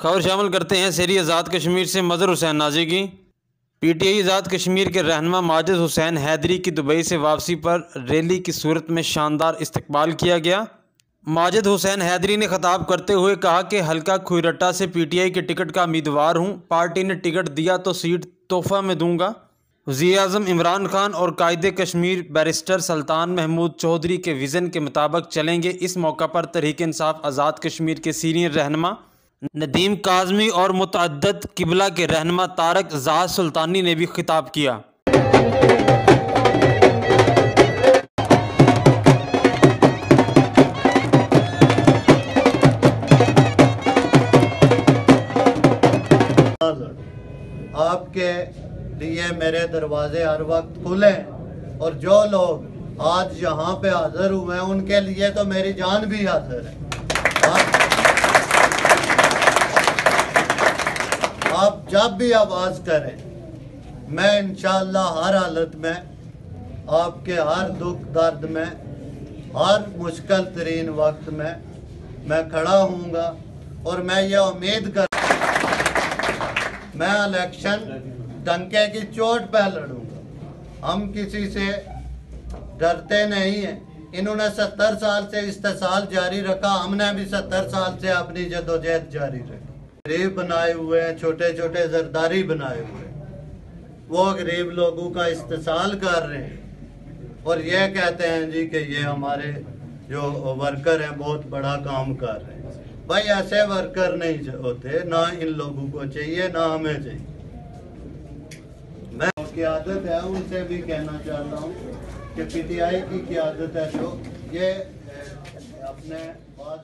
खबर शामिल करते हैं शहरी आज़ाद कश्मीर से मज़हर हुसैन नाजी की। पीटीआई आज़ाद कश्मीर के रहनुमा माजिद हुसैन हैदरी की दुबई से वापसी पर रैली की सूरत में शानदार इस्तकबाल किया गया। माजिद हुसैन हैदरी ने खिताब करते हुए कहा कि हल्का खुरट्टा से पीटीआई के टिकट का उम्मीदवार हूँ। पार्टी ने टिकट दिया तो सीट तोहफा में दूंगा। वज़ीर-ए-आज़म इमरान खान और कायदे कश्मीर बैरिस्टर सुल्तान महमूद चौधरी के विज़न के मुताबिक चलेंगे। इस मौका पर तहरीक इंसाफ आज़ाद कश्मीर के सीनियर रहनुमा नदीम काज़मी और मुतअद्दिद किबला के रहनुमा तारक ज़ाहद सुल्तानी ने भी खिताब किया। आपके लिए मेरे दरवाजे हर वक्त खुले हैं और जो लोग आज यहाँ पे हाजिर हुए हैं उनके लिए तो मेरी जान भी हाजिर है। आप जब भी आवाज़ करें, मैं इंशाअल्लाह हर हालत में आपके हर दुख दर्द में, हर मुश्किल तरीन वक्त में मैं खड़ा हूँगा और मैं ये उम्मीद कर मैं इलेक्शन डंके की चोट पे लड़ूंगा। हम किसी से डरते नहीं हैं। इन्होंने 70 साल से इस्तेसाल जारी रखा, हमने भी 70 साल से अपनी जदोजहद जारी रखी। गरीब बनाए हुए हैं, छोटे छोटे जरदारी बनाए हुए हैं, वो गरीब लोगों का इस्तेसाल कर रहे हैं और ये कहते हैं जी कि ये हमारे जो वर्कर हैं बहुत बड़ा काम कर रहे हैं। भाई ऐसे वर्कर नहीं होते, ना इन लोगों को चाहिए ना हमें चाहिए। मैं क़यादत है उनसे भी कहना चाहता हूँ कि पीटीआई की क़यादत है जो ये अपने बात